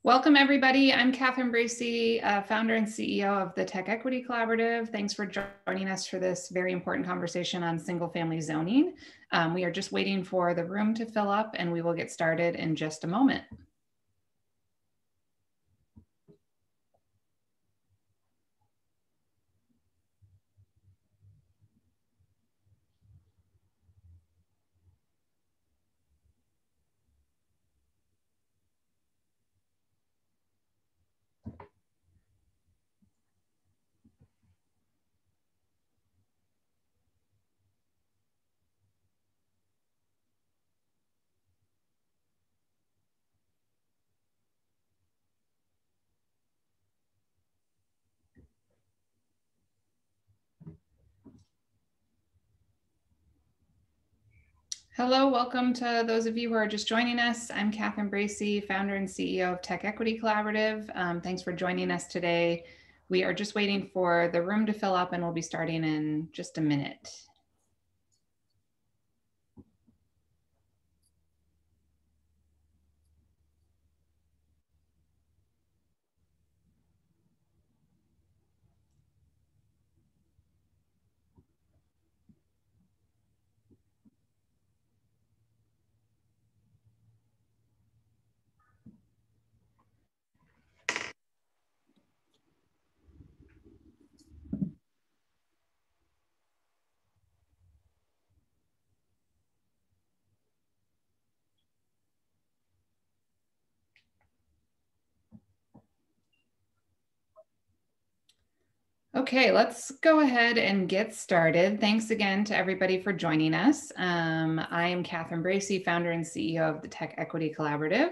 Welcome, everybody. I'm Catherine Bracey, founder and CEO of the Tech Equity Collaborative. Thanks for joining us for this very important conversation on single-family zoning. We are just waiting for the room to fill up, and we will get started in just a moment. Hello, welcome to those of you who are just joining us. I'm Catherine Bracey, founder and CEO of Tech Equity Collaborative. Thanks for joining us today. We are just waiting for the room to fill up, and we'll be starting in just a minute. Okay, let's go ahead and get started. Thanks again to everybody for joining us. I am Catherine Bracey, founder and CEO of the Tech Equity Collaborative.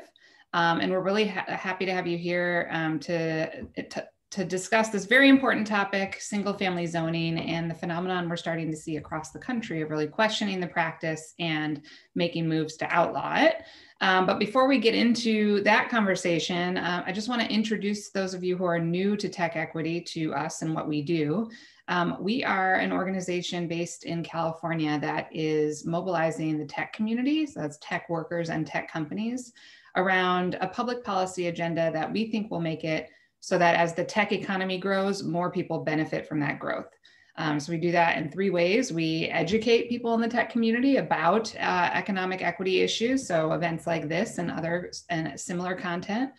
And we're really happy to have you here to discuss this very important topic, single-family zoning, and the phenomenon we're starting to see across the country of really questioning the practice and making moves to outlaw it. But before we get into that conversation, I just want to introduce those of you who are new to Tech Equity to us and what we do. We are an organization based in California that is mobilizing the tech community, so that's tech workers and tech companies, around a public policy agenda that we think will make it so that as the tech economy grows, more people benefit from that growth. So we do that in three ways. We educate people in the tech community about economic equity issues, so events like this and other and similar content.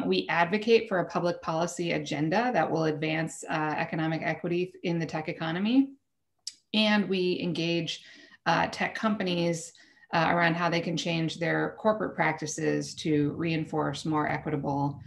We advocate for a public policy agenda that will advance economic equity in the tech economy. And we engage tech companies around how they can change their corporate practices to reinforce more equitable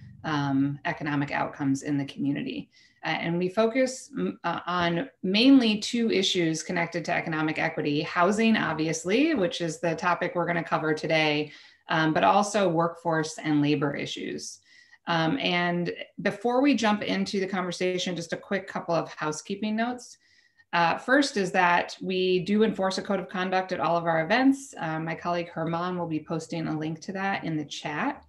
economic outcomes in the community. And we focus on mainly two issues connected to economic equity: housing, obviously, which is the topic we're going to cover today, but also workforce and labor issues. And before we jump into the conversation, just a quick couple of housekeeping notes. First is that we do enforce a code of conduct at all of our events. My colleague Herman will be posting a link to that in the chat.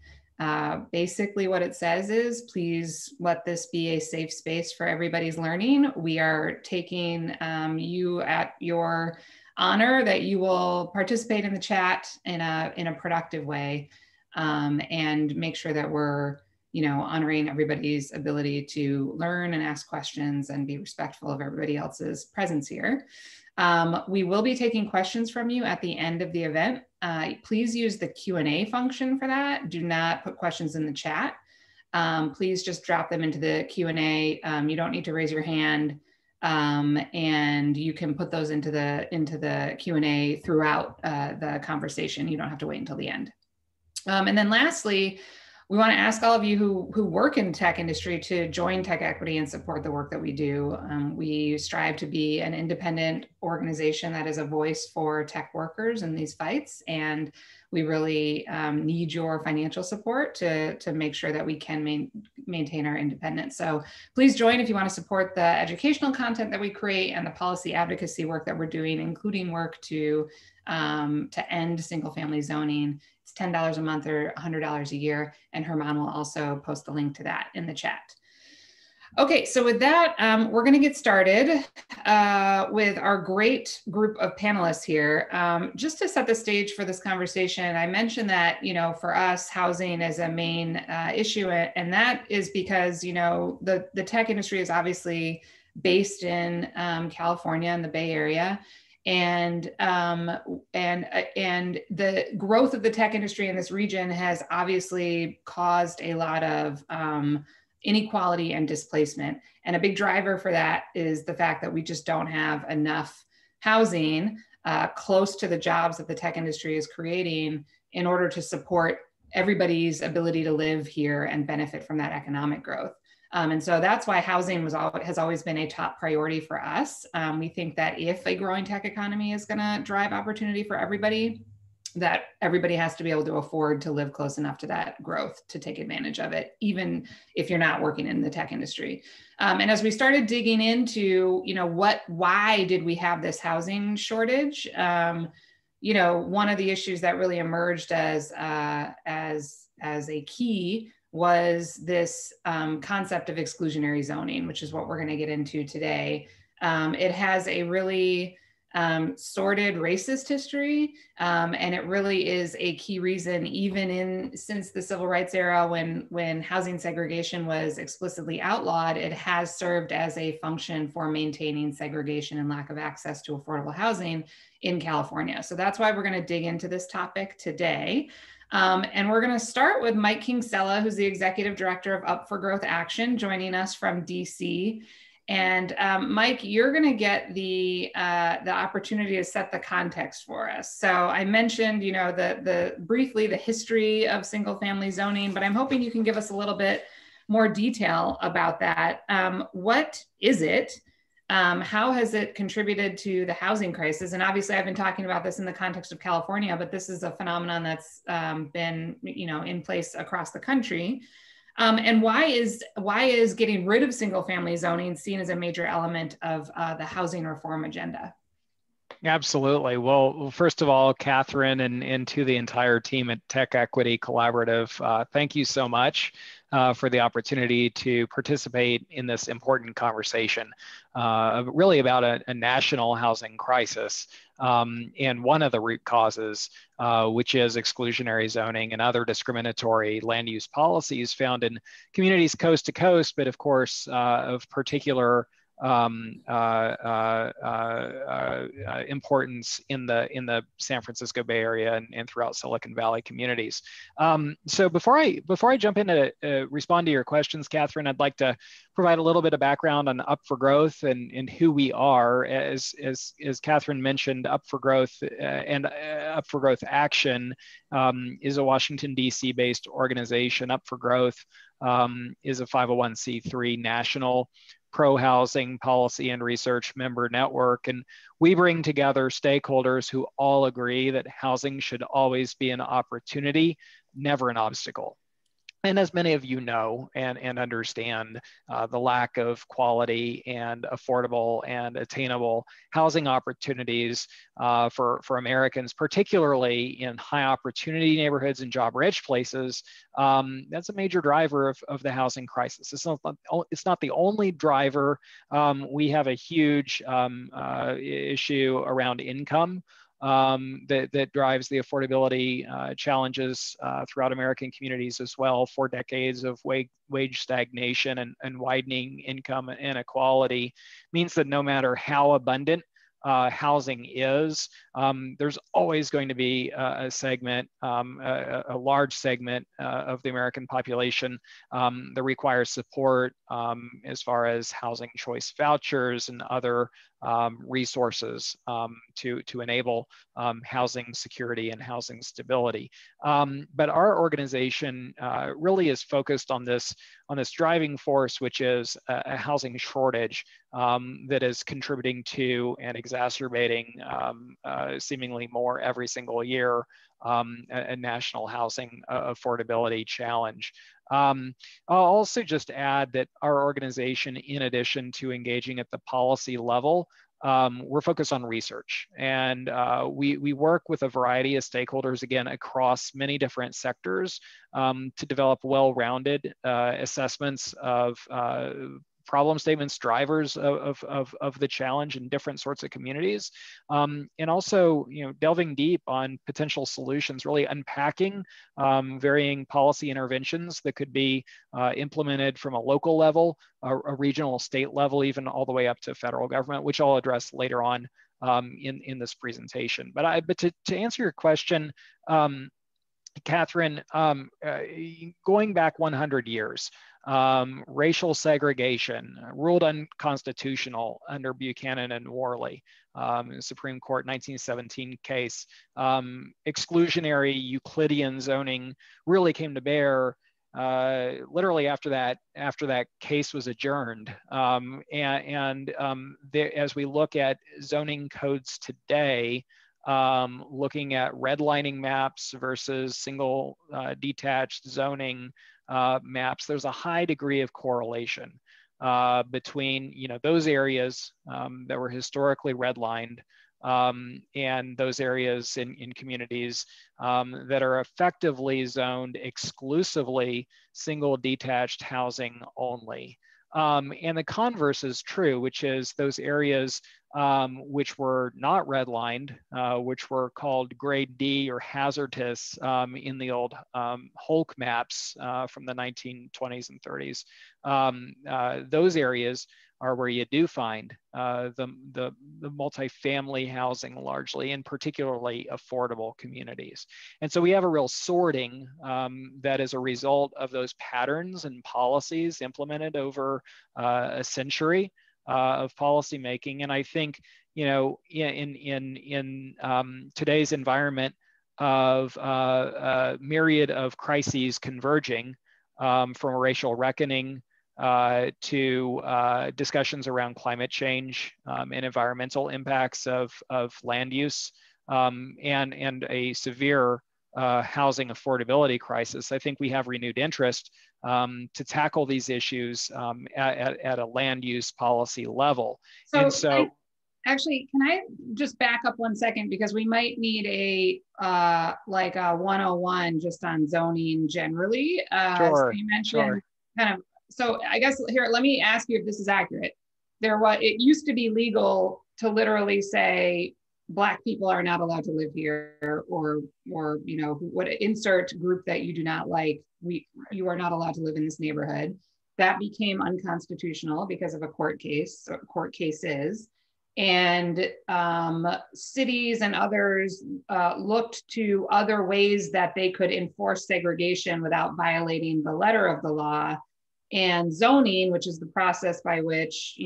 Basically what it says is, please let this be a safe space for everybody's learning. We are taking you at your honor that you will participate in the chat in a productive way, and make sure that we're honoring everybody's ability to learn and ask questions and be respectful of everybody else's presence here. We will be taking questions from you at the end of the event. Please use the Q&A function for that. Do not put questions in the chat. Please just drop them into the Q&A. You don't need to raise your hand, and you can put those into the Q&A throughout the conversation. You don't have to wait until the end. And then lastly, we want to ask all of you who work in the tech industry to join Tech Equity and support the work that we do. We strive to be an independent organization that is a voice for tech workers in these fights, and we really need your financial support to make sure that we can maintain our independence. So please join if you want to support the educational content that we create and the policy advocacy work that we're doing, including work to end single-family zoning. It's $10 a month or $100 a year, and Herman will also post the link to that in the chat. Okay, so with that, we're going to get started with our great group of panelists here. Just to set the stage for this conversation, I mentioned that, for us, housing is a main issue, and that is because, the tech industry is obviously based in California and the Bay Area. And the growth of the tech industry in this region has obviously caused a lot of inequality and displacement. And a big driver for that is the fact that we just don't have enough housing close to the jobs that the tech industry is creating in order to support everybody's ability to live here and benefit from that economic growth. And so that's why housing has always been a top priority for us. We think that if a growing tech economy is going to drive opportunity for everybody, that everybody has to be able to afford to live close enough to that growth to take advantage of it, even if you're not working in the tech industry. And as we started digging into, why did we have this housing shortage? One of the issues that really emerged as a key was this concept of exclusionary zoning, which is what we're going to get into today. It has a really sordid racist history, and it really is a key reason, even since the civil rights era, when housing segregation was explicitly outlawed, it has served as a function for maintaining segregation and lack of access to affordable housing in California. So that's why we're going to dig into this topic today. And we're going to start with Mike Kinsella, who's the executive director of Up for Growth Action, joining us from DC. And Mike, you're going to get the opportunity to set the context for us. So I mentioned, briefly the history of single-family zoning, but I'm hoping you can give us a little bit more detail about that. What is it? How has it contributed to the housing crisis? And obviously, I've been talking about this in the context of California, but this is a phenomenon that's been, in place across the country. And why is getting rid of single-family zoning seen as a major element of the housing reform agenda? Absolutely. Well, first of all, Catherine, and to the entire team at Tech Equity Collaborative, thank you so much for the opportunity to participate in this important conversation, really about a national housing crisis. And one of the root causes, which is exclusionary zoning and other discriminatory land use policies found in communities coast to coast, but of course, of particular importance in the San Francisco Bay Area and throughout Silicon Valley communities. So before I jump into respond to your questions, Catherine, I'd like to provide a little bit of background on Up for Growth and who we are. As Catherine mentioned, Up for Growth and Up for Growth Action is a Washington, D.C. based organization. Up for Growth is a 501c3 national pro-housing policy and research member network. And we bring together stakeholders who all agree that housing should always be an opportunity, never an obstacle. And as many of you know and understand, the lack of quality and affordable and attainable housing opportunities for Americans, particularly in high opportunity neighborhoods and job-rich places, that's a major driver of the housing crisis. It's not the only driver. We have a huge issue around income. That drives the affordability challenges throughout American communities as well. 4 decades of wage stagnation and widening income inequality means that no matter how abundant housing is, there's always going to be a segment, a large segment of the American population that requires support as far as housing choice vouchers and other resources to enable housing security and housing stability. But our organization really is focused on this driving force, which is a housing shortage that is contributing to and exacerbating seemingly more every single year a national housing affordability challenge. I'll also just add that our organization, in addition to engaging at the policy level, we're focused on research, and we work with a variety of stakeholders, again, across many different sectors to develop well-rounded assessments of problem statements, drivers of the challenge in different sorts of communities, and also, delving deep on potential solutions, really unpacking varying policy interventions that could be implemented from a local level, a regional, state level, even all the way up to federal government, which I'll address later on in this presentation. But to answer your question, Catherine, going back 100 years, racial segregation ruled unconstitutional under Buchanan and Worley, Supreme Court 1917 case. Exclusionary Euclidean zoning really came to bear literally after that case was adjourned. As we look at zoning codes today, looking at redlining maps versus single detached zoning maps, there's a high degree of correlation between those areas that were historically redlined and those areas in communities that are effectively zoned exclusively single detached housing only. And the converse is true, which is those areas which were not redlined, which were called grade D or hazardous in the old Holk maps from the 1920s and 30s. Those areas are where you do find the multifamily housing largely, and particularly affordable communities. And so we have a real sorting that is a result of those patterns and policies implemented over a century of policymaking. And I think, in today's environment of a myriad of crises converging from a racial reckoning to discussions around climate change and environmental impacts of land use and a severe housing affordability crisis, I think we have renewed interest to tackle these issues at a land use policy level. Actually, can I just back up 1 second, because we might need a 101 just on zoning generally. Sure. So you mentioned kind of, so I guess here, let me ask you if this is accurate. It used to be legal to literally say Black people are not allowed to live here, or what insert group that you do not like, you are not allowed to live in this neighborhood. That became unconstitutional because of a court case or court cases. And cities and others looked to other ways that they could enforce segregation without violating the letter of the law. And zoning, which is the process by which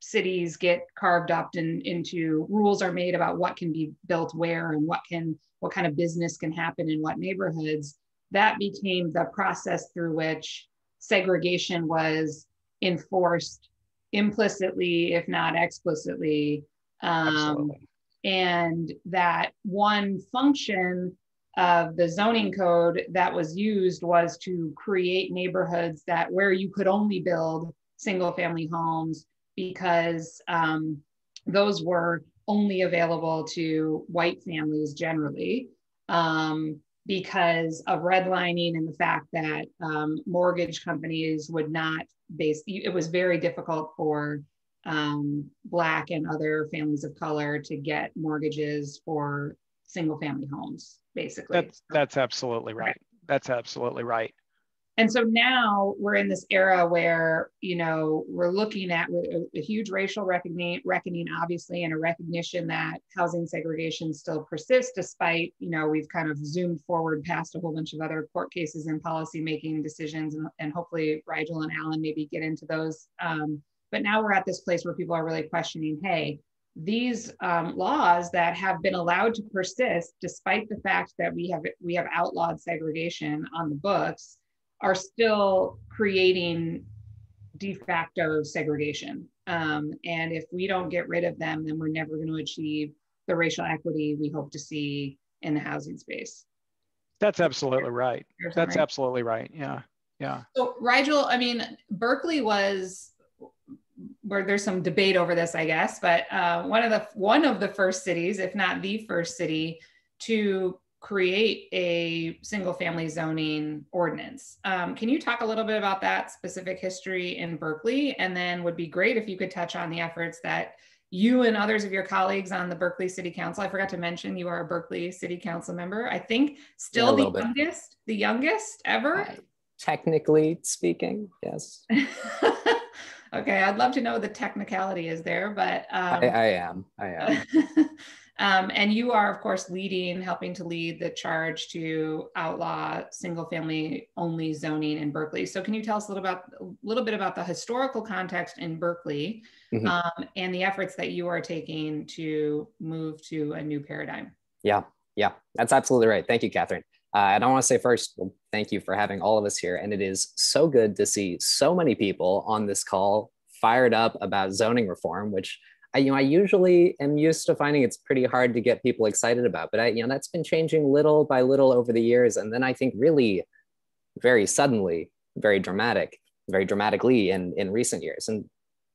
cities get carved up into rules are made about what can be built where and what kind of business can happen in what neighborhoods. That became the process through which segregation was enforced implicitly, if not explicitly. And that one function of the zoning code that was used was to create neighborhoods where you could only build single family homes, because those were only available to white families generally, because of redlining and the fact that mortgage companies would not it was very difficult for Black and other families of color to get mortgages for single family homes, basically. That's absolutely right. That's absolutely right. And so now we're in this era where, we're looking at a huge racial reckoning, obviously, and a recognition that housing segregation still persists, despite, we've kind of zoomed forward past a whole bunch of other court cases and policymaking decisions, and hopefully Rigel and Alan maybe get into those. But now we're at this place where people are really questioning, hey, these laws that have been allowed to persist, despite the fact that we have outlawed segregation on the books, are still creating de facto segregation. And if we don't get rid of them, then we're never going to achieve the racial equity we hope to see in the housing space. That's absolutely right. That's absolutely right. Yeah. Yeah. So Rigel, Berkeley was, where there's some debate over this, I guess, but one of the first cities, if not the first city, to create a single family zoning ordinance. Can you talk a little bit about that specific history in Berkeley? And then would be great if you could touch on the efforts that you and others of your colleagues on the Berkeley City Council. I forgot to mention you are a Berkeley City Council member. I think still the youngest ever. Technically speaking, yes. Okay, I'd love to know what the technicality is there, but I am. And you are, of course, helping to lead the charge to outlaw single family only zoning in Berkeley. So can you tell us a little bit about the historical context in Berkeley, and the efforts that you are taking to move to a new paradigm? Yeah, that's absolutely right. Thank you, Catherine. And I want to say first, well, thank you for having all of us here. And it is so good to see so many people on this call fired up about zoning reform, which I usually am used to finding it's pretty hard to get people excited about, but that's been changing little by little over the years. And then I think really very suddenly, very dramatically in recent years. And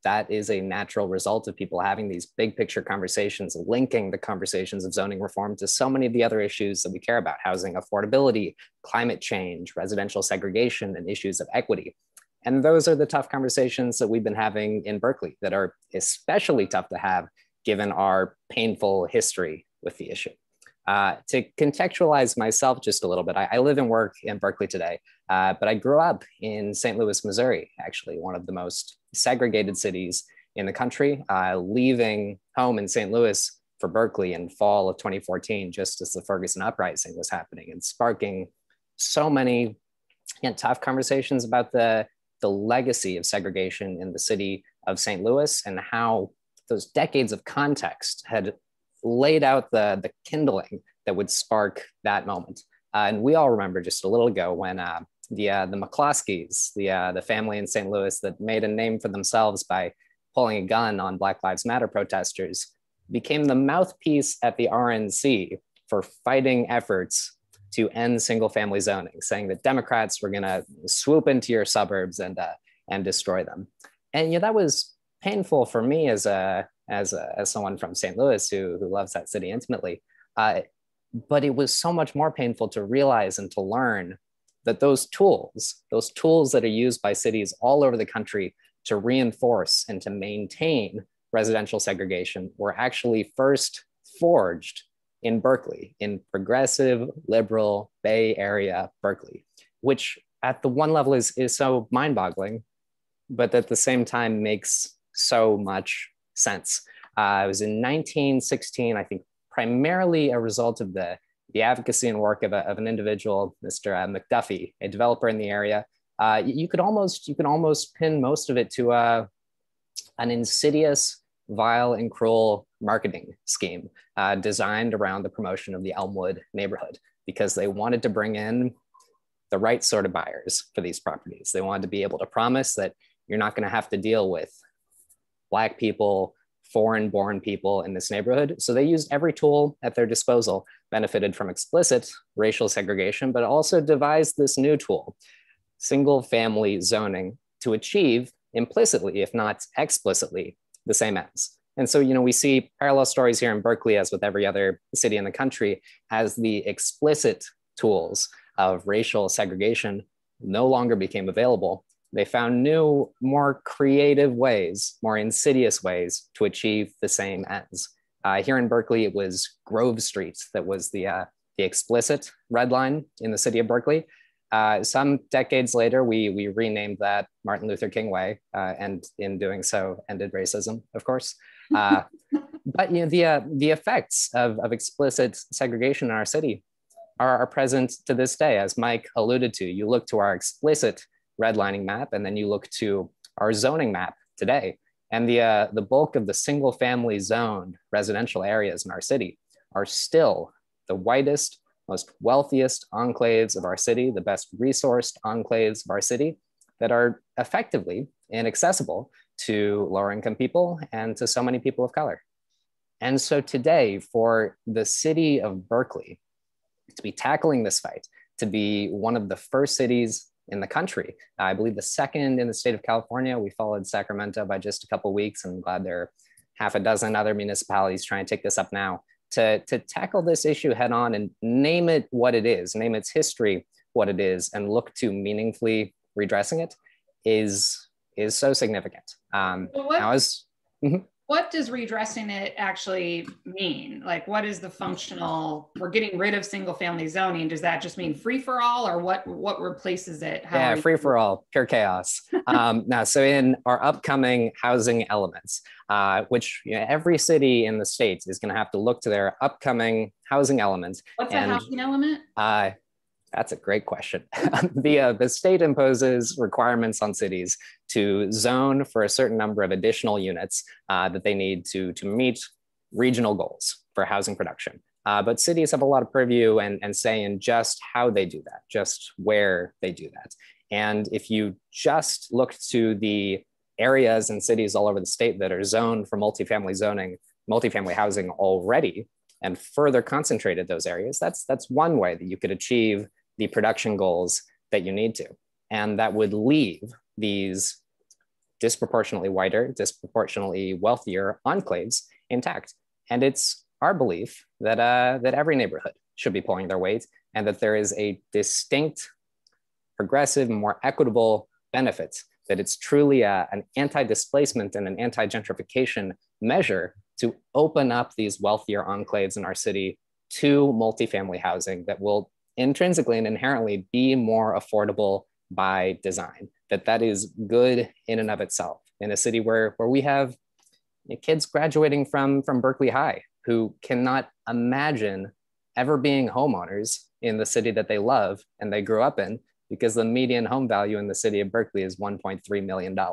that is a natural result of people having these big picture conversations, linking the conversations of zoning reform to so many of the other issues that we care about: housing affordability, climate change, residential segregation, and issues of equity. And those are the tough conversations that we've been having in Berkeley that are especially tough to have given our painful history with the issue. To contextualize myself just a little bit, I live and work in Berkeley today, but I grew up in St. Louis, Missouri, actually one of the most segregated cities in the country, leaving home in St. Louis for Berkeley in fall of 2014, just as the Ferguson uprising was happening and sparking so many tough conversations about the legacy of segregation in the city of St. Louis and how those decades of context had laid out the kindling that would spark that moment. And we all remember just a little ago when the McCloskeys, the family in St. Louis that made a name for themselves by pulling a gun on Black Lives Matter protesters, became the mouthpiece at the RNC for fighting efforts to end single family zoning, saying that Democrats were going to swoop into your suburbs and destroy them. And that was painful for me as someone from St. Louis who loves that city intimately. But it was so much more painful to realize and to learn that those tools that are used by cities all over the country to reinforce and to maintain residential segregation were actually first forged in Berkeley, in progressive, liberal, Bay Area Berkeley, which at the one level is so mind-boggling, but at the same time makes so much sense. It was in 1916, I think, primarily a result of the advocacy and work of an individual, Mr. McDuffie, a developer in the area. You can almost pin most of it to an insidious, vile, and cruel marketing scheme designed around the promotion of the Elmwood neighborhood, because they wanted to bring in the right sort of buyers for these properties. They wanted to be able to promise that you're not going to have to deal with Black people, foreign-born people in this neighborhood. So they used every tool at their disposal, benefited from explicit racial segregation, but also devised this new tool, single-family zoning, to achieve implicitly, if not explicitly, the same ends. And so, we see parallel stories here in Berkeley, as with every other city in the country, as the explicit tools of racial segregation no longer became available. They found new, more creative ways, more insidious ways to achieve the same ends. Here in Berkeley, it was Grove Street that was the explicit red line in the city of Berkeley. Some decades later, we renamed that Martin Luther King Way, and in doing so, ended racism, of course. But the effects of explicit segregation in our city are present to this day, as Mike alluded to. You look to our explicit redlining map, and then you look to our zoning map today, and the bulk of the single-family zoned residential areas in our city are still the whitest, most wealthiest enclaves of our city, the best resourced enclaves of our city, that are effectively inaccessible to lower income people and to so many people of color. And so today, for the city of Berkeley to be tackling this fight, to be one of the first cities in the country, I believe the second in the state of California, we followed Sacramento by just a couple of weeks, and I'm glad there are half a dozen other municipalities trying to take this up now, to tackle this issue head on and name it what it is, name its history what it is, and look to meaningfully redressing it is so significant. What does redressing it actually mean? Like, what is the functional, we're getting rid of single family zoning. Does that just mean free for all, or what replaces it? Yeah, free for all, pure chaos. Now, so in our upcoming housing elements, which every city in the state is going to have to look to their upcoming housing elements. What's a housing element? That's a great question. The state imposes requirements on cities to zone for a certain number of additional units that they need to meet regional goals for housing production. But cities have a lot of purview and say in just how they do that, just where they do that. And if you just look to the areas and cities all over the state that are zoned for multifamily zoning, multifamily housing already, and further concentrated those areas, that's one way that you could achieve the production goals that you need to. And that would leave these disproportionately wider, disproportionately wealthier enclaves intact. And it's our belief that, that every neighborhood should be pulling their weight, and that there is a distinct, progressive, more equitable benefit, that it's truly an anti-displacement and an anti-gentrification measure to open up these wealthier enclaves in our city to multifamily housing that will intrinsically and inherently be more affordable by design, that is good in and of itself. In a city where we have kids graduating from Berkeley High who cannot imagine ever being homeowners in the city that they love and they grew up in, because the median home value in the city of Berkeley is $1.3 million. I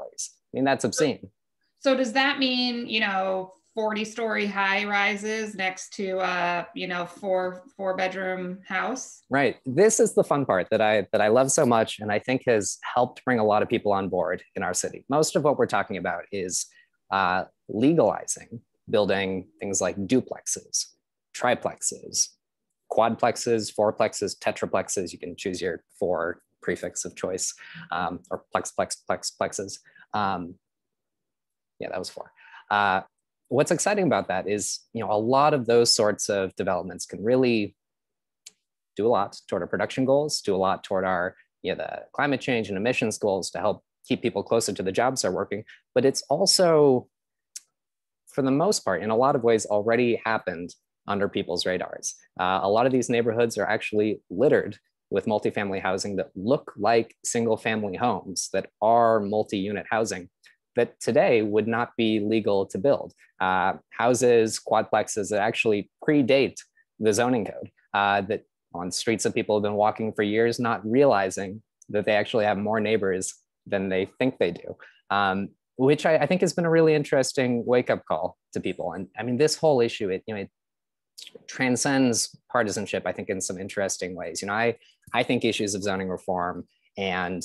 mean, that's obscene. So does that mean, 40-story high rises next to four bedroom house? Right. This is the fun part that I love so much, and I think has helped bring a lot of people on board in our city. Most of what we're talking about is legalizing building things like duplexes, triplexes, quadplexes, fourplexes, tetraplexes. You can choose your four prefix of choice, or plexes. Yeah, that was four. What's exciting about that is, a lot of those sorts of developments can really do a lot toward our production goals, do a lot toward our, the climate change and emissions goals to help keep people closer to the jobs they're working. But it's also, for the most part, in a lot of ways already happened under people's radars. A lot of these neighborhoods are actually littered with multifamily housing that look like single family homes, that are multi-unit housing, that today would not be legal to build. Houses, quadplexes that actually predate the zoning code, that on streets that people have been walking for years, not realizing that they actually have more neighbors than they think they do, which I think has been a really interesting wake-up call to people. And I mean, this whole issue, it transcends partisanship, I think, in some interesting ways. I think issues of zoning reform and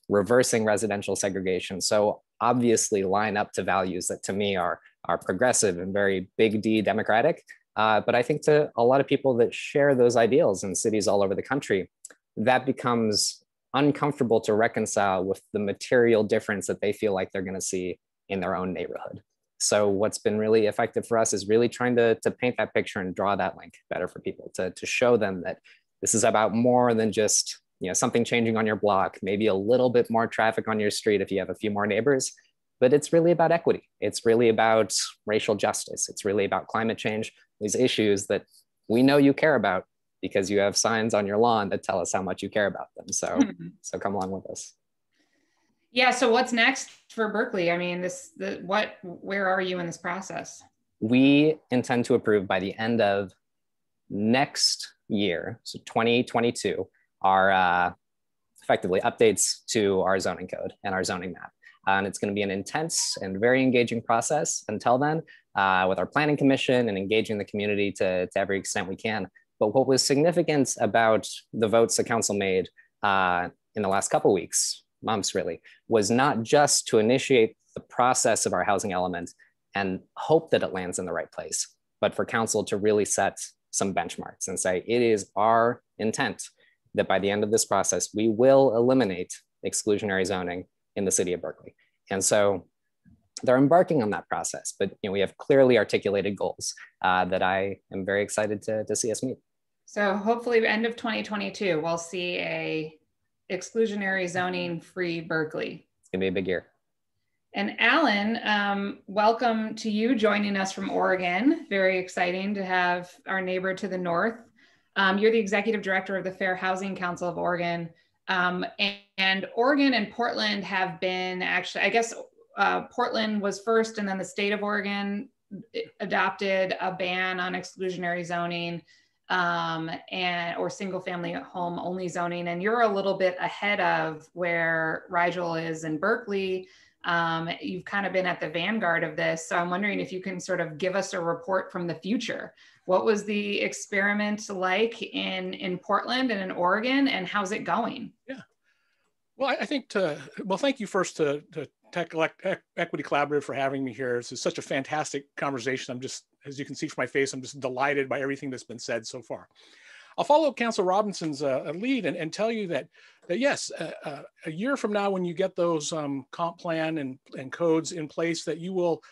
reversing residential segregation so obviously line up to values that to me are progressive and very big D democratic. But I think to a lot of people that share those ideals in cities all over the country, that becomes uncomfortable to reconcile with the material difference that they feel like they're going to see in their own neighborhood. So what's been really effective for us is really trying to paint that picture and draw that link better for people, to show them that this is about more than just something changing on your block, maybe a little bit more traffic on your street if you have a few more neighbors, but it's really about equity. It's really about racial justice. It's really about climate change, these issues that we know you care about because you have signs on your lawn that tell us how much you care about them. So, so come along with us. Yeah. So what's next for Berkeley? I mean, where are you in this process? We intend to approve by the end of next year, so 2022, our effectively updates to our zoning code and our zoning map. And it's going to be an intense and very engaging process until then, with our planning commission and engaging the community to every extent we can. But what was significant about the votes the council made in the last couple of weeks, months really, was not just to initiate the process of our housing element and hope that it lands in the right place, but for council to really set some benchmarks and say, it is our intent that by the end of this process, we will eliminate exclusionary zoning in the city of Berkeley. And so they're embarking on that process. But we have clearly articulated goals that I am very excited to see us meet. So hopefully end of 2022, we'll see a exclusionary zoning free Berkeley. It's gonna be a big year. And Alan, welcome to you joining us from Oregon. Very exciting to have our neighbor to the north. You're the executive director of the Fair Housing Council of Oregon. And Oregon and Portland have been actually, I guess Portland was first, and then the state of Oregon adopted a ban on exclusionary zoning or single family home only zoning. And you're a little bit ahead of where Rigel is in Berkeley. You've kind of been at the vanguard of this. So I'm wondering if you can sort of give us a report from the future. What was the experiment like in Portland and in Oregon, and how's it going? Yeah. Well, I think thank you first to Tech Equity Collaborative for having me here. This is such a fantastic conversation. I'm just, as you can see from my face, I'm just delighted by everything that's been said so far. I'll follow up Councilor Robinson's lead and tell you that yes, a year from now, when you get those comp plan and codes in place, that you will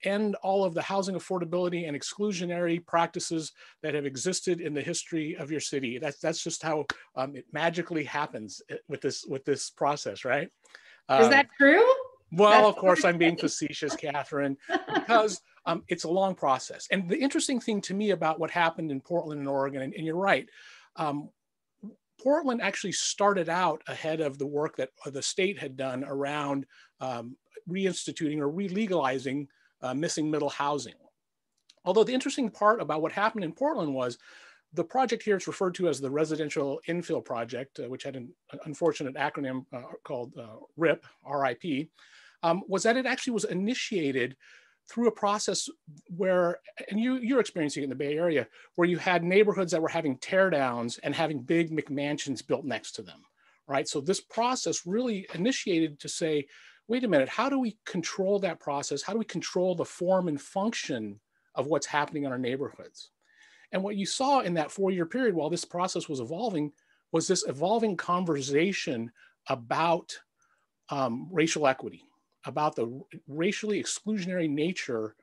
end all of the housing affordability and exclusionary practices that have existed in the history of your city. That's just how it magically happens with this process, right? Is that true? Well, of course, I'm being facetious, Catherine, because it's a long process. And the interesting thing to me about what happened in Portland and Oregon, and you're right, Portland actually started out ahead of the work that the state had done around reinstituting or re-legalizing missing middle housing. Although the interesting part about what happened in Portland was the project here is referred to as the Residential Infill Project, which had an unfortunate acronym called RIP, R-I-P, was that it actually was initiated through a process where, and you're experiencing it in the Bay Area, where you had neighborhoods that were having tear downs and having big McMansions built next to them, right? So this process really initiated to say, wait a minute, how do we control that process? How do we control the form and function of what's happening in our neighborhoods? And what you saw in that 4-year period while this process was evolving was this evolving conversation about racial equity, about the racially exclusionary nature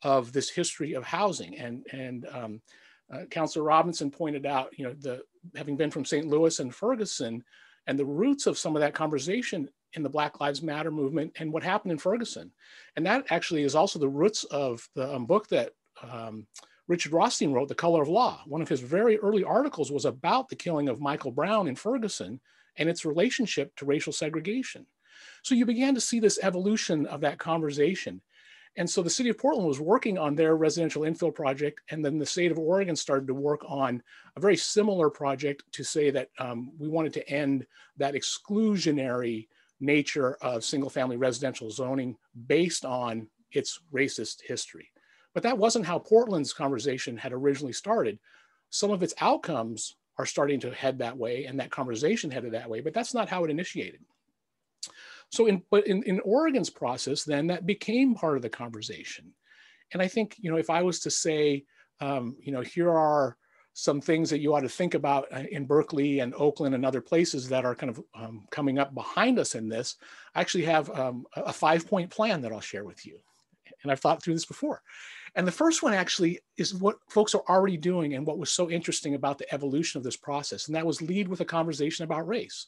of this history of housing. And Councilor Robinson pointed out, having been from St. Louis and Ferguson, and the roots of some of that conversation in the Black Lives Matter movement and what happened in Ferguson. And that actually is also the roots of the book that Richard Rothstein wrote, The Color of Law. One of his very early articles was about the killing of Michael Brown in Ferguson and its relationship to racial segregation. So you began to see this evolution of that conversation. And so the city of Portland was working on their residential infill project, and then the state of Oregon started to work on a very similar project to say that we wanted to end that exclusionary nature of single family residential zoning based on its racist history. But that wasn't how Portland's conversation had originally started. Some of its outcomes are starting to head that way, and that conversation headed that way, but that's not how it initiated. So in Oregon's process, then that became part of the conversation. And I think, if I was to say, here are some things that you ought to think about in Berkeley and Oakland and other places that are kind of coming up behind us in this, I actually have a 5-point plan that I'll share with you. And I've thought through this before. And the first one actually is what folks are already doing and what was so interesting about the evolution of this process. And that was lead with a conversation about race,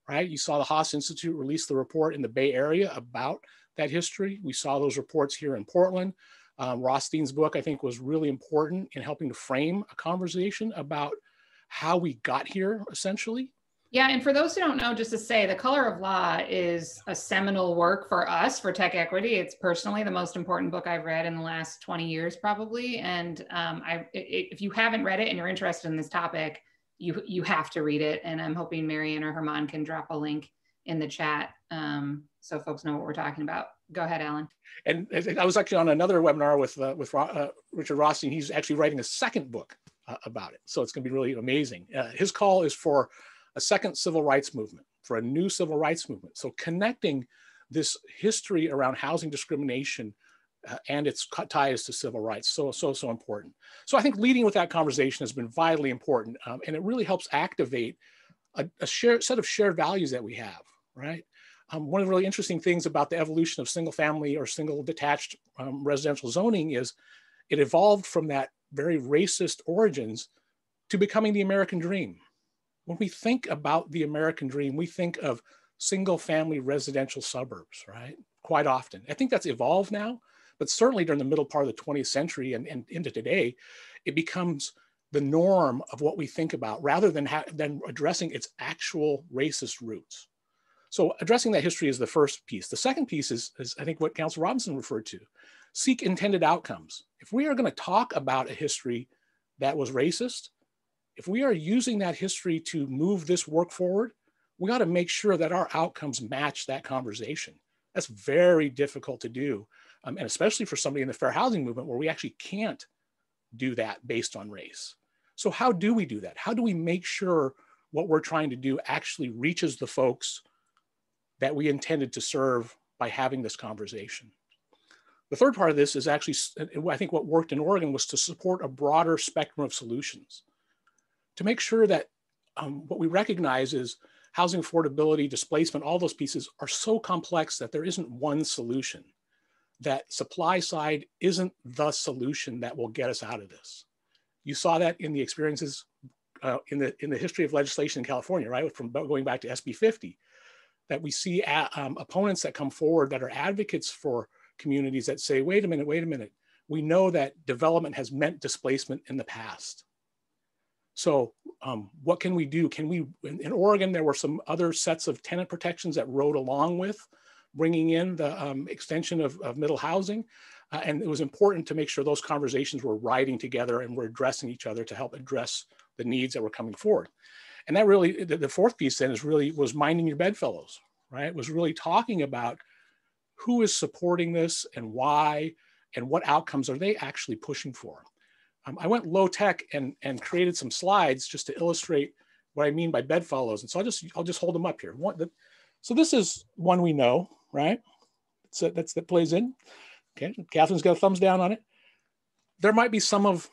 right? You saw the Haas Institute release the report in the Bay Area about that history. We saw those reports here in Portland. Rothstein's book, I think, was really important in helping to frame a conversation about how we got here, essentially. Yeah, and for those who don't know, just to say, The Color of Law is a seminal work for us, for Tech Equity. It's personally the most important book I've read in the last 20 years, probably. And if you haven't read it and you're interested in this topic, you have to read it. And I'm hoping Marianne or Herman can drop a link in the chat so folks know what we're talking about. Go ahead, Alan. And I was actually on another webinar with Richard Rothstein. He's actually writing a second book about it. So it's going to be really amazing. His call is for a second civil rights movement, for a new civil rights movement. So connecting this history around housing discrimination and its ties to civil rights, so important. So I think leading with that conversation has been vitally important, and it really helps activate a shared set of shared values that we have. right? One of the really interesting things about the evolution of single family or single detached residential zoning is it evolved from that very racist origins to becoming the American dream. When we think about the American dream, we think of single family residential suburbs, right? Quite often. I think that's evolved now, but certainly during the middle part of the 20th century and into today, it becomes the norm of what we think about rather than addressing its actual racist roots. So addressing that history is the first piece. The second piece is I think what Councilor Robinson referred to, seek intended outcomes. If we are going to talk about a history that was racist, if we are using that history to move this work forward, we got to make sure that our outcomes match that conversation. That's very difficult to do, and especially for somebody in the fair housing movement where we actually can't do that based on race. So how do we do that? How do we make sure what we're trying to do actually reaches the folks that we intended to serve by having this conversation? The third part of this is actually, I think what worked in Oregon was to support a broader spectrum of solutions, to make sure that what we recognize is housing affordability, displacement, all those pieces are so complex that there isn't one solution, that supply side isn't the solution that will get us out of this. You saw that in the experiences in the history of legislation in California, right? From going back to SB 50, that we see opponents that come forward that are advocates for communities that say, wait a minute. We know that development has meant displacement in the past. So what can we do? In Oregon, there were some other sets of tenant protections that rode along with bringing in the extension of middle housing. And it was important to make sure those conversations were riding together and were addressing each other to help address the needs that were coming forward. And that really, the fourth piece then was minding your bedfellows, right? It was really talking about who is supporting this and why, and what outcomes are they actually pushing for. I went low tech and created some slides just to illustrate what I mean by bedfellows. And so I'll just hold them up here. So this is one we know, right? So that plays in. Okay, Catherine's got a thumbs down on it. There might be some of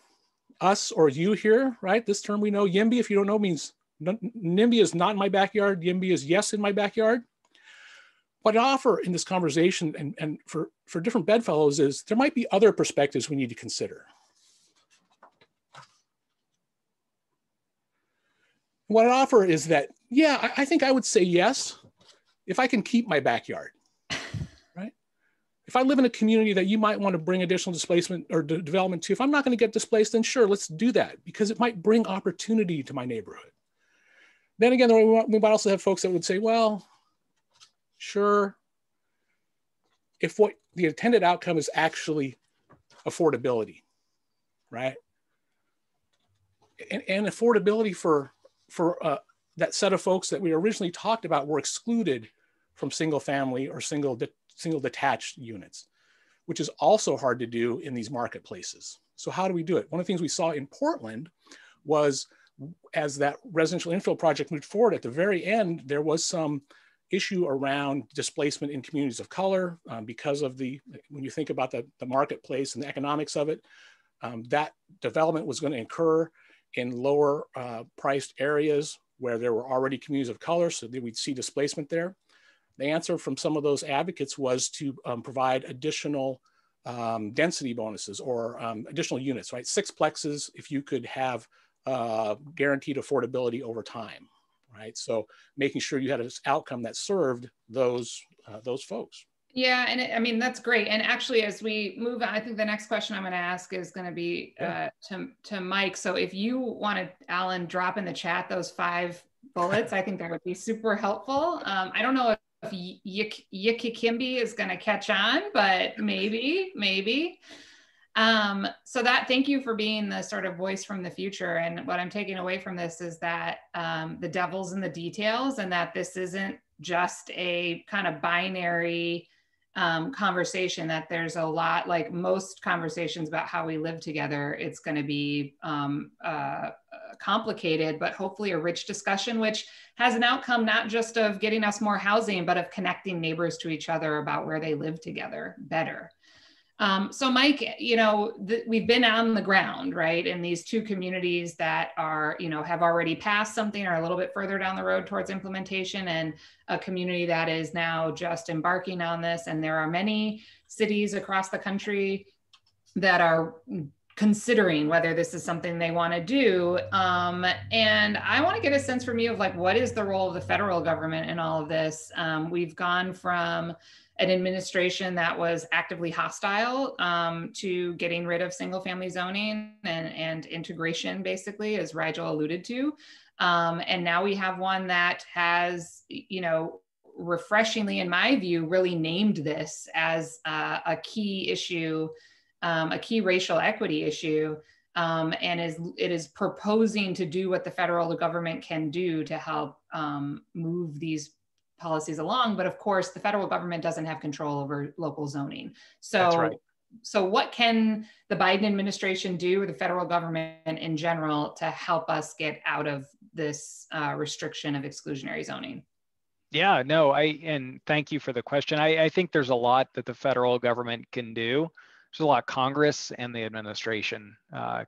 us or you here, right? This term we know. YIMBY, if you don't know, means NIMBY is not in my backyard. YIMBY is yes in my backyard. What I offer in this conversation and for different bedfellows is there might be other perspectives we need to consider. What I offer is that, yeah, I think I would say yes if I can keep my backyard, right? If I live in a community that you might want to bring additional displacement or development to, if I'm not going to get displaced, then sure, let's do that because it might bring opportunity to my neighborhood. Then again, we might also have folks that would say, well, sure, if what the intended outcome is actually affordability, right? And affordability for that set of folks that we originally talked about were excluded from single family or single detached units, which is also hard to do in these marketplaces. So how do we do it? One of the things we saw in Portland was as that residential infill project moved forward, at the very end, there was some issue around displacement in communities of color because of when you think about the marketplace and the economics of it, that development was going to occur in lower priced areas where there were already communities of color, so that we'd see displacement there. The answer from some of those advocates was to provide additional density bonuses or additional units, right? Sixplexes if you could have guaranteed affordability over time, right? So making sure you had an outcome that served those folks. Yeah, and I mean, that's great. And actually, as we move on, I think the next question I'm going to ask is going to be to Mike. So if you want to, Alan, drop in the chat those 5 bullets, I think that would be super helpful. I don't know if Yikikimbi is going to catch on, but maybe. So thank you for being the sort of voice from the future. And what I'm taking away from this is that the devil's in the details, and that this isn't just a kind of binary conversation, that there's a lot, like most conversations about how we live together, it's going to be complicated, but hopefully a rich discussion, which has an outcome not just of getting us more housing, but of connecting neighbors to each other about where they live together better. So Mike, we've been on the ground, right, in these two communities that are, have already passed something or a little bit further down the road towards implementation, and a community that is now just embarking on this. And there are many cities across the country that are considering whether this is something they want to do. And I want to get a sense from you of like, what is the role of the federal government in all of this? We've gone from an administration that was actively hostile to getting rid of single family zoning and integration, basically, as Rigel alluded to. And now we have one that has, refreshingly, in my view, really named this as a key issue, a key racial equity issue, and it is proposing to do what the federal government can do to help move these policies along. But of course, the federal government doesn't have control over local zoning. So, that's right. So what can the Biden administration do, or the federal government in general, to help us get out of this restriction of exclusionary zoning? Yeah, no, and thank you for the question. I think there's a lot that the federal government can do. There's a lot Congress and the administration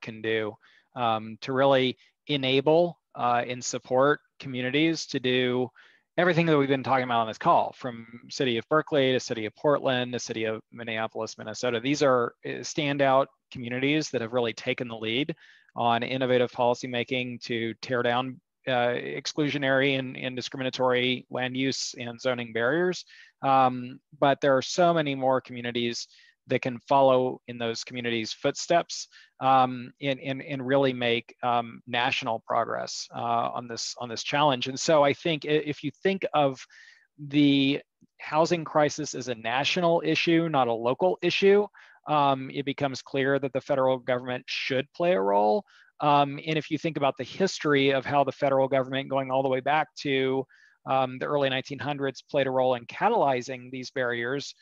can do to really enable and support communities to do everything that we've been talking about on this call, from city of Berkeley to city of Portland to city of Minneapolis, Minnesota. These are standout communities that have really taken the lead on innovative policymaking to tear down exclusionary and discriminatory land use and zoning barriers. But there are so many more communities that can follow in those communities' footsteps and really make national progress on this challenge. And so I think if you think of the housing crisis as a national issue, not a local issue, it becomes clear that the federal government should play a role. And if you think about the history of how the federal government, going all the way back to the early 1900s, played a role in catalyzing these barriers,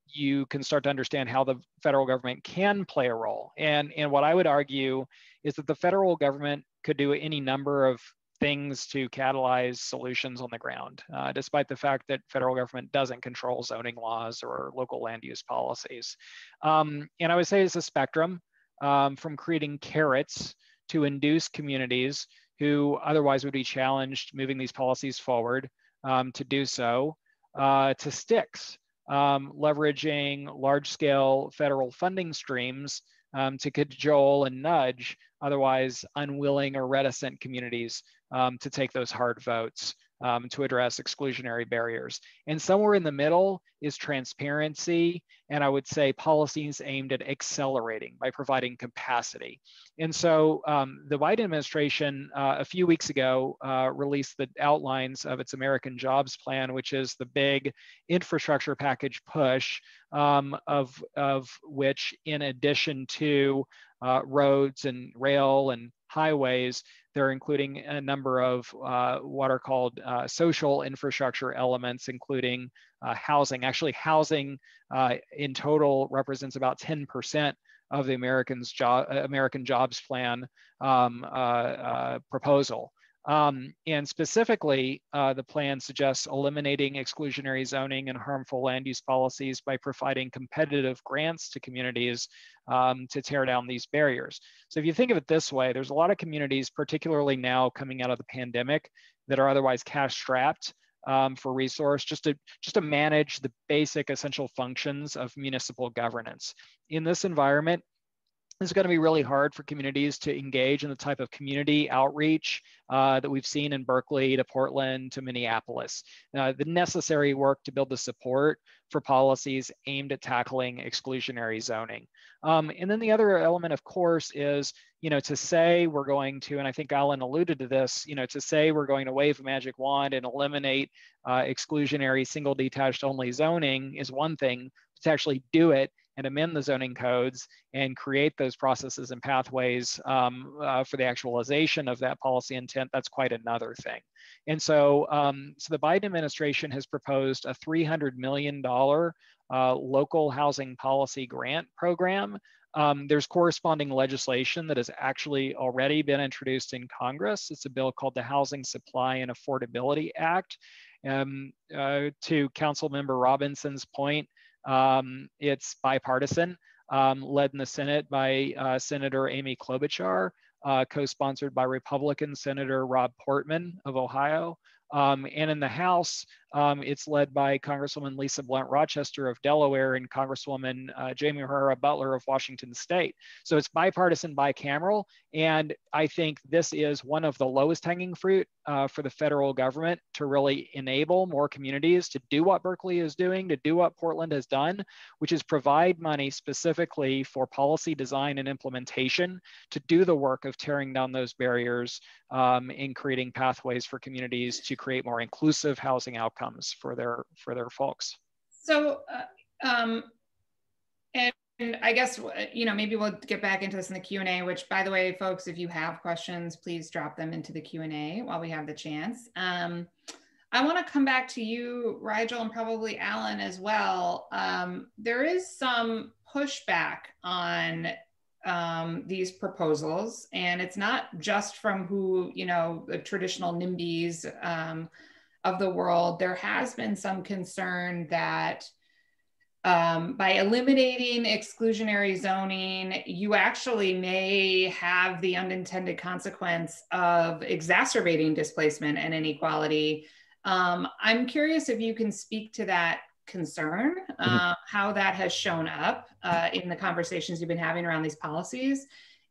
you can start to understand how the federal government can play a role. And what I would argue is that the federal government could do any number of things to catalyze solutions on the ground, despite the fact that federal government doesn't control zoning laws or local land use policies. And I would say it's a spectrum from creating carrots to induce communities who otherwise would be challenged moving these policies forward to do so, to sticks. Leveraging large-scale federal funding streams to cajole and nudge otherwise unwilling or reticent communities to take those hard votes to address exclusionary barriers. And somewhere in the middle is transparency, and I would say policies aimed at accelerating by providing capacity. And so the Biden administration a few weeks ago released the outlines of its American Jobs Plan, which is the big infrastructure package push of which, in addition to roads and rail and highways, they're including a number of what are called social infrastructure elements, including housing. Actually, housing in total represents about 10% of the American Jobs Plan proposal. And specifically, the plan suggests eliminating exclusionary zoning and harmful land use policies by providing competitive grants to communities to tear down these barriers. So if you think of it this way, there's a lot of communities, particularly now coming out of the pandemic, that are otherwise cash strapped for resource just to manage the basic essential functions of municipal governance. In this environment, it's going to be really hard for communities to engage in the type of community outreach that we've seen in Berkeley to Portland to Minneapolis, the necessary work to build the support for policies aimed at tackling exclusionary zoning. And then the other element, of course, is, to say we're going to, and I think Alan alluded to this, to say we're going to wave a magic wand and eliminate exclusionary single detached only zoning is one thing. To actually do it and amend the zoning codes and create those processes and pathways for the actualization of that policy intent, that's quite another thing. And so, so the Biden administration has proposed a $300 million local housing policy grant program. There's corresponding legislation that has actually already been introduced in Congress. It's a bill called the Housing Supply and Affordability Act. To Councilmember Robinson's point, It's bipartisan, led in the Senate by Senator Amy Klobuchar, co-sponsored by Republican Senator Rob Portman of Ohio. And in the House, it's led by Congresswoman Lisa Blunt Rochester of Delaware and Congresswoman Jamie Herrera Butler of Washington State. So it's bipartisan, bicameral, and I think this is one of the lowest hanging fruit for the federal government to really enable more communities to do what Berkeley is doing, to do what Portland has done, which is provide money specifically for policy design and implementation to do the work of tearing down those barriers and creating pathways for communities to create more inclusive housing outcomes for their folks. So, and I guess, maybe we'll get back into this in the Q&A, which, by the way, folks, if you have questions, please drop them into the Q&A while we have the chance. I want to come back to you, Rigel, and probably Alan as well. There is some pushback on these proposals, and it's not just from the traditional NIMBYs of the world. There has been some concern that by eliminating exclusionary zoning, you actually may have the unintended consequence of exacerbating displacement and inequality. I'm curious if you can speak to that concern, how that has shown up in the conversations you've been having around these policies,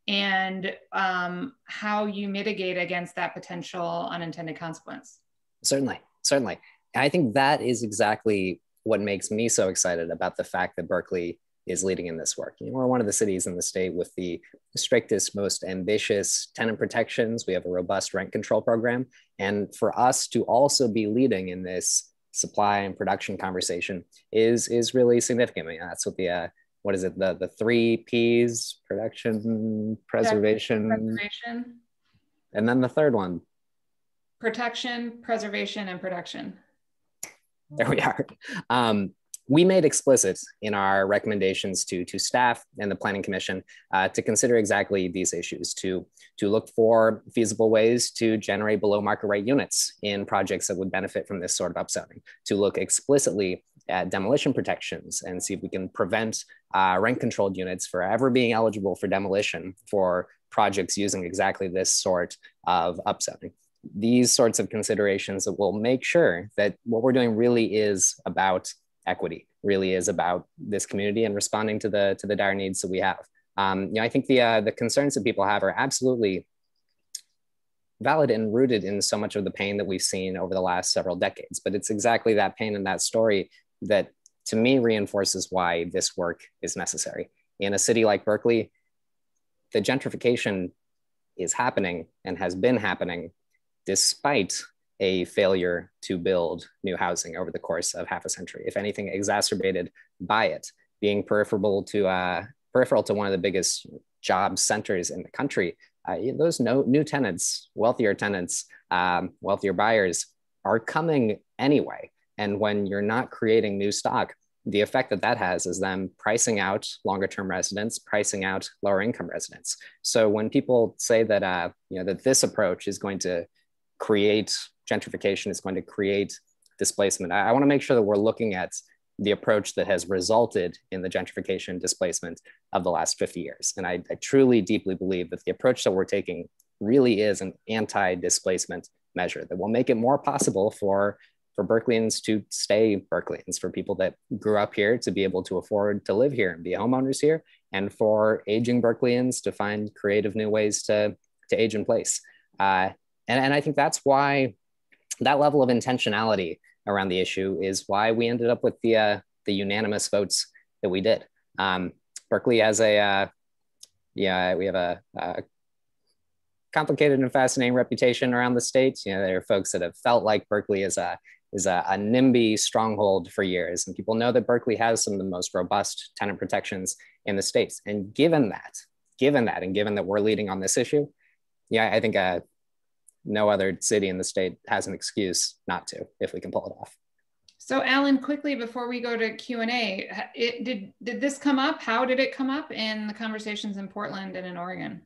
and how you mitigate against that potential unintended consequence. Certainly. And I think that is exactly what makes me so excited about the fact that Berkeley is leading in this work. We're one of the cities in the state with the strictest, most ambitious tenant protections. We have a robust rent control program. And for us to also be leading in this supply and production conversation is really significant. I mean, that's what the 3 Ps: production, preservation, and then the third one. Protection, preservation, and production. There we are. We made explicit in our recommendations to staff and the Planning Commission to consider exactly these issues, to look for feasible ways to generate below market rate units in projects that would benefit from this sort of upzoning, to look explicitly at demolition protections and see if we can prevent rent controlled units for ever being eligible for demolition for projects using exactly this sort of upzoning. These sorts of considerations that will make sure that what we're doing really is about equity, really is about this community and responding to the dire needs that we have. I think the concerns that people have are absolutely valid and rooted in so much of the pain that we've seen over the last several decades. But it's exactly that pain and that story that, to me, reinforces why this work is necessary. In a city like Berkeley, the gentrification is happening and has been happening despite a failure to build new housing over the course of half a century. If anything, exacerbated by it, being peripheral to one of the biggest job centers in the country. Those new tenants, wealthier buyers are coming anyway. And when you're not creating new stock, the effect that has is them pricing out longer term residents, pricing out lower income residents. So when people say that, that this approach is going to create gentrification, is going to create displacement, I want to make sure that we're looking at the approach that has resulted in the gentrification displacement of the last 50 years. And I truly, deeply believe that the approach that we're taking really is an anti-displacement measure that will make it more possible for Berkeleyans to stay Berkeleyans, for people that grew up here to be able to afford to live here and be homeowners here, and for aging Berkeleyans to find creative new ways to age in place. And I think that's why that level of intentionality around the issue is why we ended up with the unanimous votes that we did. Berkeley has we have a complicated and fascinating reputation around the state. There are folks that have felt like Berkeley is a NIMBY stronghold for years, and people know that Berkeley has some of the most robust tenant protections in the states. And given that, and given that we're leading on this issue, I think no other city in the state has an excuse not to, if we can pull it off. So Alan, quickly before we go to Q&A, did this come up? How did it come up in the conversations in Portland and in Oregon?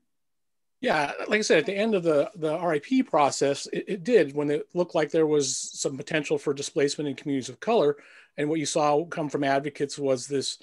Yeah, like I said, at the end of the RIP process, it did, when it looked like there was some potential for displacement in communities of color. And what you saw come from advocates was this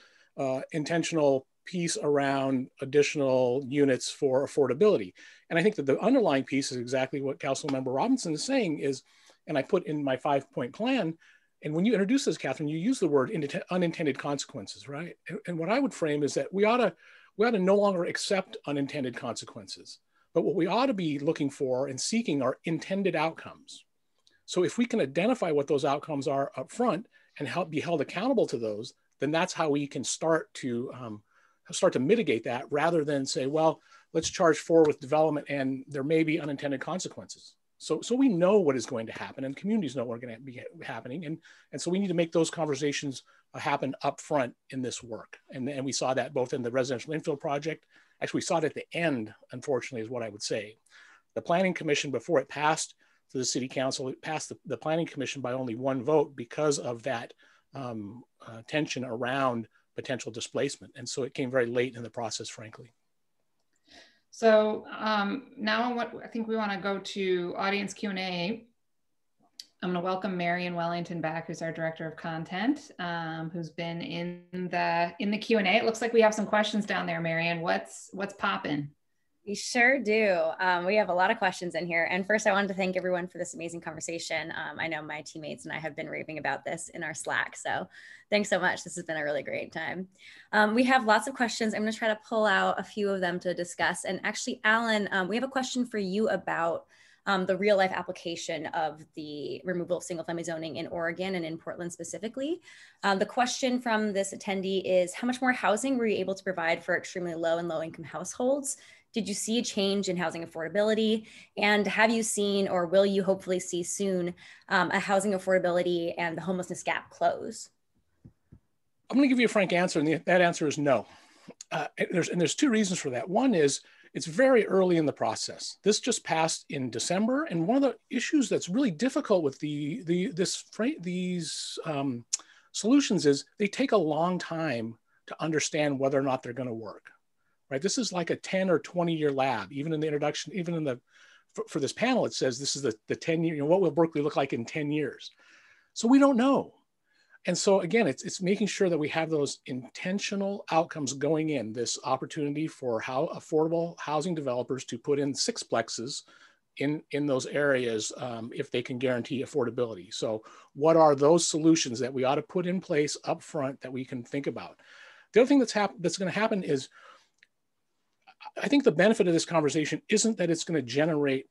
intentional piece around additional units for affordability. And I think that the underlying piece is exactly what Councilmember Robinson is saying is, and I put in my 5-point plan, and when you introduce this, Catherine, you use the word unintended consequences, right? And what I would frame is that we ought to no longer accept unintended consequences. But what we ought to be looking for and seeking are intended outcomes. So if we can identify what those outcomes are up front and be held accountable to those, then that's how we can start to mitigate that, rather than say, well, let's charge forward with development and there may be unintended consequences. So we know what is going to happen, and communities know what are going to be happening. And so we need to make those conversations happen up front in this work. And we saw that both in the residential infill project. Actually, we saw it at the end, unfortunately, is what I would say. The Planning Commission, before it passed to the City Council, it passed the Planning Commission by only 1 vote because of that tension around potential displacement. And so it came very late in the process, frankly. So now I think we want to go to audience Q&A. I'm going to welcome Marion Wellington back, who's our director of content, who's been in the Q&A. It looks like we have some questions down there, Marion. What's popping? We sure do. We have a lot of questions in here. And first, I wanted to thank everyone for this amazing conversation. I know my teammates and I have been raving about this in our Slack. So thanks so much. This has been a really great time. We have lots of questions. I'm going to try to pull out a few of them to discuss. And actually, Alan, we have a question for you about the real life application of the removal of single family zoning in Oregon and in Portland specifically. The question from this attendee is, how much more housing were you able to provide for extremely low and low income households? Did you see a change in housing affordability? And have you seen, or will you hopefully see soon, a housing affordability and the homelessness gap close? I'm going to give you a frank answer, and that answer is no. There's 2 reasons for that. One is, it's very early in the process. This just passed in December, and one of the issues that's really difficult with these solutions is they take a long time to understand whether or not they're going to work. Right? This is like a 10 or 20-year lab. Even in the introduction, even in for this panel, it says this is the 10-year, what will Berkeley look like in 10 years? So we don't know. And so again, it's making sure that we have those intentional outcomes going in, this opportunity for how affordable housing developers to put in sixplexes in those areas if they can guarantee affordability. So what are those solutions that we ought to put in place up front that we can think about? The other thing that's going to happen is, I think the benefit of this conversation isn't that it's going to generate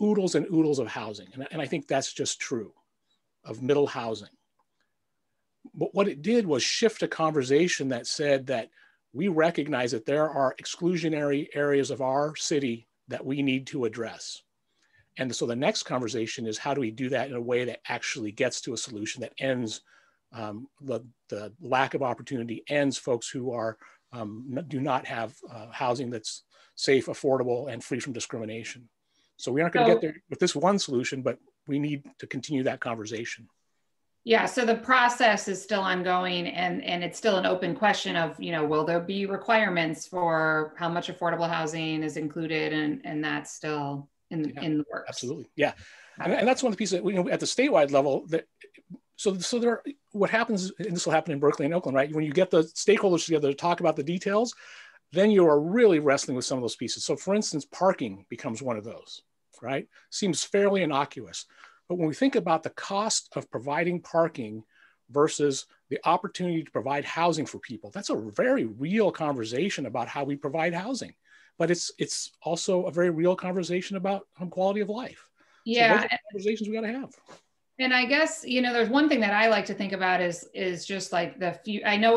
oodles and oodles of housing. And I think that's just true of middle housing. But what it did was shift a conversation that said that we recognize that there are exclusionary areas of our city that we need to address. And so the next conversation is, how do we do that in a way that actually gets to a solution that ends the lack of opportunity, ends folks who are do not have housing that's safe, affordable, and free from discrimination. So we aren't going to get there with this one solution, but we need to continue that conversation. Yeah, so the process is still ongoing, and it's still an open question of, will there be requirements for how much affordable housing is included, and that's still in the works. Absolutely, yeah. And that's one of the pieces that, at the statewide level, so there, what happens, and this will happen in Berkeley and Oakland, right? When you get the stakeholders together to talk about the details, then you are really wrestling with some of those pieces. So for instance, parking becomes one of those, right? Seems fairly innocuous. But when we think about the cost of providing parking versus the opportunity to provide housing for people, that's a very real conversation about how we provide housing. But it's also a very real conversation about quality of life. Yeah, so those are conversations we got to have. And I guess, there's one thing that I like to think about is just like I know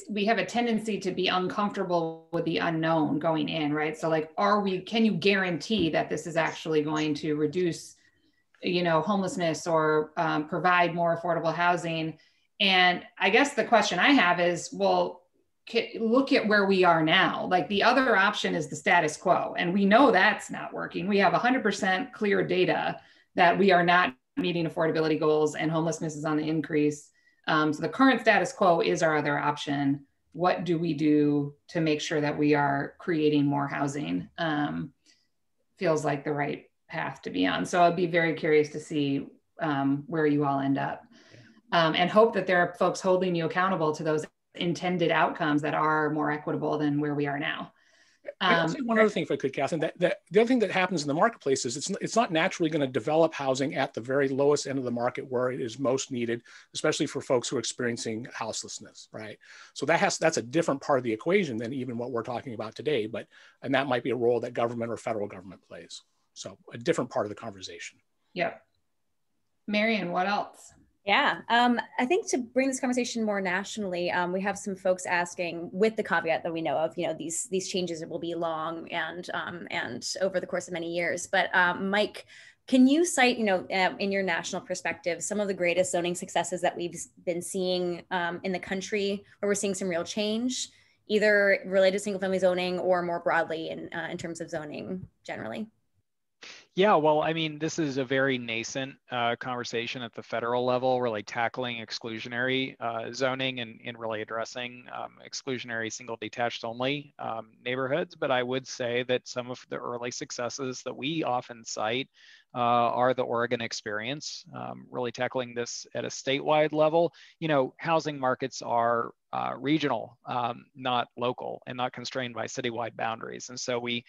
we have a tendency to be uncomfortable with the unknown going in, right? So like, can you guarantee that this is actually going to reduce, homelessness or provide more affordable housing? And I guess the question I have is, well, look at where we are now. Like, the other option is the status quo. And we know that's not working. We have 100% clear data that we are not meeting affordability goals and homelessness is on the increase. So the current status quo is our other option. what do we do to make sure that we are creating more housing, feels like the right path to be on. So I'd be very curious to see where you all end up, and hope that there are folks holding you accountable to those intended outcomes that are more equitable than where we are now. I'll say one other thing, if I could, Catherine. The other thing that happens in the marketplace is it's not naturally going to develop housing at the very lowest end of the market where it is most needed, especially for folks who are experiencing houselessness, right? So that's a different part of the equation than even what we're talking about today. And that might be a role that government or federal government plays. So a different part of the conversation. Yep. Marion, what else? Yeah, I think to bring this conversation more nationally, we have some folks asking, with the caveat that we know of, these changes will be long and over the course of many years. But Mike, can you cite, in your national perspective, some of the greatest zoning successes that we've been seeing in the country, where we're seeing some real change, either related to single-family zoning or more broadly in terms of zoning generally? Yeah, well, I mean, this is a very nascent conversation at the federal level, really tackling exclusionary zoning and really addressing exclusionary single detached only neighborhoods. But I would say that some of the early successes that we often cite are the Oregon experience, really tackling this at a statewide level. Housing markets are regional, not local, and not constrained by citywide boundaries. And so we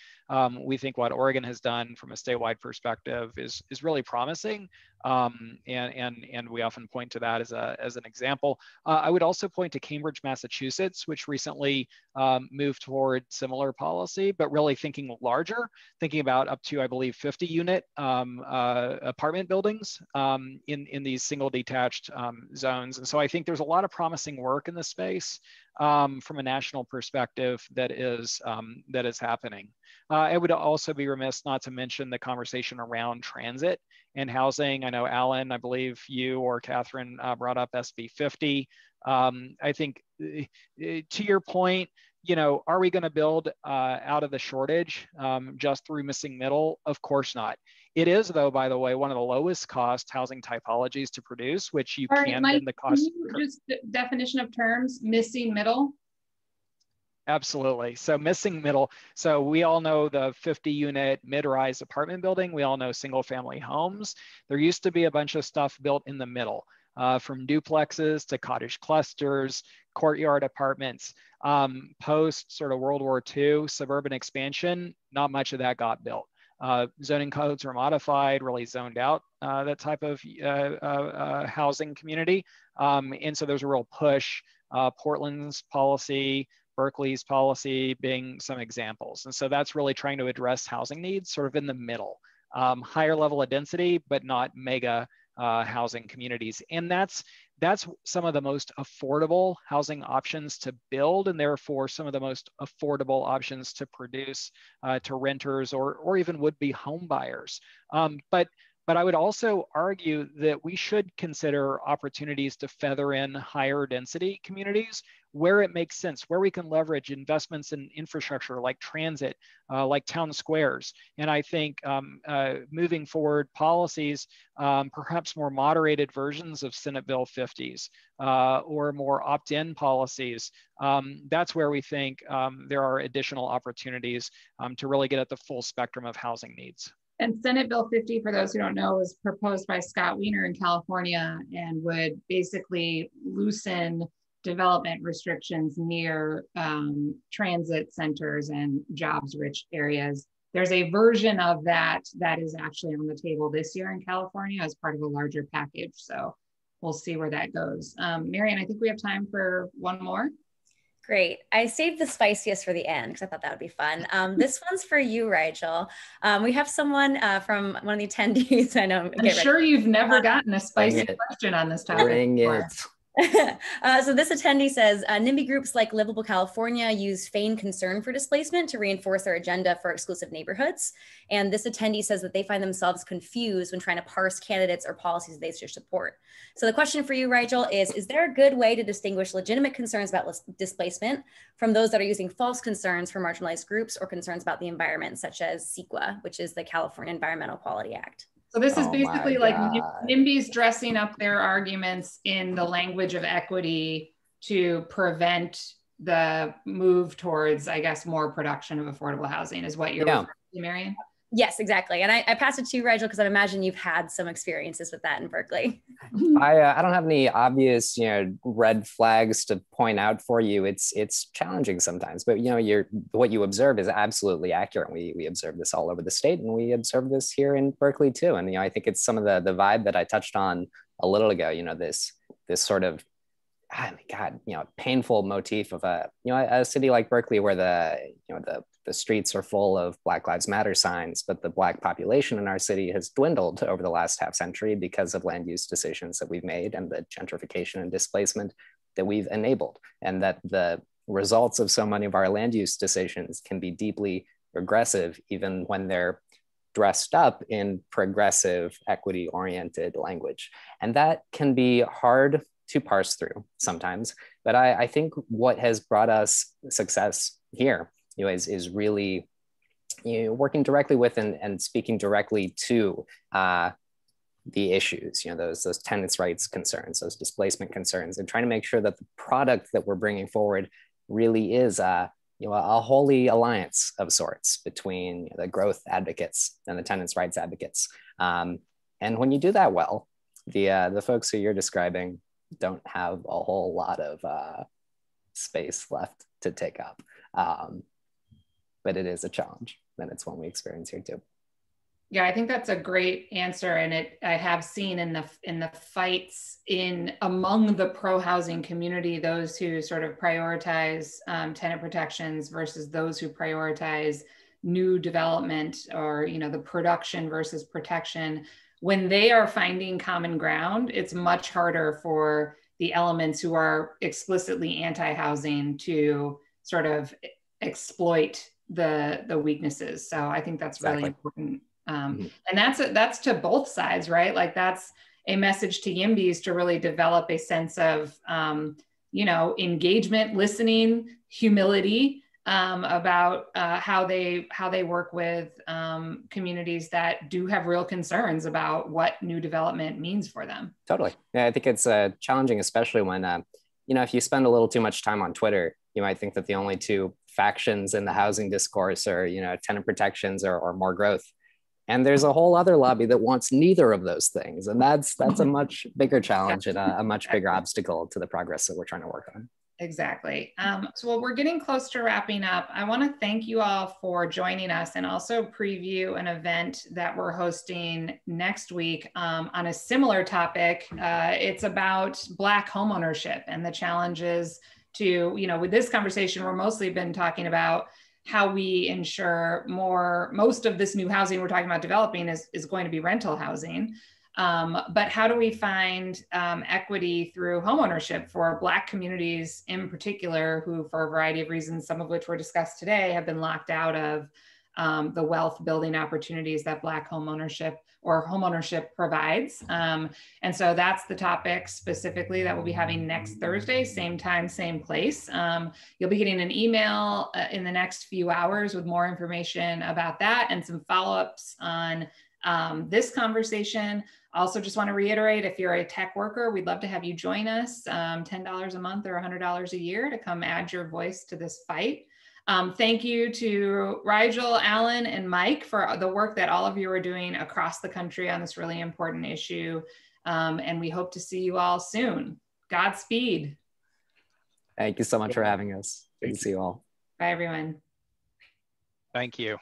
think what Oregon has done from a statewide perspective is really promising, and we often point to that as an example. I would also point to Cambridge, Massachusetts, which recently moved toward similar policy, but really thinking larger, thinking about up to, I believe, 50 unit apartment buildings in these single detached zones. And so I think there's a lot of promising work in this space from a national perspective that is happening. I would also be remiss not to mention the conversation around transit and housing. I know Alan, I believe you or Catherine brought up SB 50. I think to your point, are we going to build out of the shortage just through missing middle? Of course not. It is, though, by the way, one of the lowest cost housing typologies to produce, which you can in the cost. Can you just definition of terms, missing middle? Absolutely. So missing middle. So we all know the 50-unit mid-rise apartment building. We all know single-family homes. There used to be a bunch of stuff built in the middle, from duplexes to cottage clusters, courtyard apartments. Post sort of World War II suburban expansion, not much of that got built. Zoning codes were modified, really zoned out that type of housing community. And so there's a real push, Portland's policy, Berkeley's policy being some examples. And so that's really trying to address housing needs sort of in the middle, higher level of density, but not mega housing communities. And that's some of the most affordable housing options to build, and therefore some of the most affordable options to produce to renters or even would-be home buyers. But I would also argue that we should consider opportunities to feather in higher density communities where it makes sense, where we can leverage investments in infrastructure like transit, like town squares. And I think moving forward policies, perhaps more moderated versions of Senate Bill 50s or more opt-in policies, that's where we think there are additional opportunities to really get at the full spectrum of housing needs. And Senate Bill 50, for those who don't know, was proposed by Scott Wiener in California and would basically loosen development restrictions near transit centers and jobs-rich areas. There's a version of that is actually on the table this year in California as part of a larger package. So we'll see where that goes. Marion, I think we have time for one more. Great. I saved the spiciest for the end because I thought that would be fun. This one's for you, Rachel. We have someone from one of the attendees. I know. I'm sure you've never gotten a spicy question on this topic. Bring it. So this attendee says, NIMBY groups like Livable California use feigned concern for displacement to reinforce their agenda for exclusive neighborhoods. And this attendee says that they find themselves confused when trying to parse candidates or policies they should support. So the question for you, Rigel, is there a good way to distinguish legitimate concerns about displacement from those that are using false concerns for marginalized groups or concerns about the environment, such as CEQA, which is the California Environmental Quality Act? So this is basically like NIMBYs dressing up their arguments in the language of equity to prevent the move towards, I guess, more production of affordable housing is what you're referring to, Marion? Yes, exactly. And I pass it to you, Rigel, because I imagine you've had some experiences with that in Berkeley. I don't have any obvious, red flags to point out for you. It's challenging sometimes, but what you observe is absolutely accurate. We observe this all over the state, and we observe this here in Berkeley too. And I think it's some of the vibe that I touched on a little ago. This sort of, oh my God, painful motif of a city like Berkeley, where the streets are full of Black Lives Matter signs, but the Black population in our city has dwindled over the last half century because of land use decisions that we've made and the gentrification and displacement that we've enabled. And that the results of so many of our land use decisions can be deeply regressive, even when they're dressed up in progressive, equity-oriented language. And that can be hard to parse through sometimes. But I think what has brought us success here is really working directly with and speaking directly to the issues, those tenants' rights concerns, those displacement concerns, and trying to make sure that the product that we're bringing forward really is a holy alliance of sorts between the growth advocates and the tenants' rights advocates. And when you do that well, the folks who you're describing don't have a whole lot of space left to take up. But it is a challenge, and it's one we experience here too. Yeah, I think that's a great answer, and I have seen in the fights among the pro-housing community, those who sort of prioritize tenant protections versus those who prioritize new development, or the production versus protection. When they are finding common ground, it's much harder for the elements who are explicitly anti-housing to sort of exploit the weaknesses. So I think that's really important. And that's to both sides, right? Like that's a message to YIMBYs to really develop a sense of, engagement, listening, humility about how they work with communities that do have real concerns about what new development means for them. Totally. Yeah, I think it's challenging, especially when, if you spend a little too much time on Twitter, you might think that the only two factions in the housing discourse are, tenant protections or more growth. And there's a whole other lobby that wants neither of those things. And that's a much bigger challenge and a much bigger obstacle to the progress that we're trying to work on. Exactly. So we're getting close to wrapping up. I want to thank you all for joining us and also preview an event that we're hosting next week on a similar topic. It's about Black homeownership and the challenges to, with this conversation, we're mostly been talking about how we ensure most of this new housing we're talking about developing is going to be rental housing. But how do we find equity through homeownership for Black communities in particular, who for a variety of reasons, some of which were discussed today, have been locked out of the wealth building opportunities that Black homeownership provides. And so that's the topic specifically that we'll be having next Thursday, same time, same place. You'll be getting an email in the next few hours with more information about that and some follow-ups on this conversation. Also just want to reiterate, if you're a tech worker, we'd love to have you join us, $10 a month or $100 a year to come add your voice to this fight. Thank you to Rigel, Alan, and Mike for the work that all of you are doing across the country on this really important issue. And we hope to see you all soon. Godspeed. Thank you so much for having us. Good to see you all. Bye, everyone. Thank you.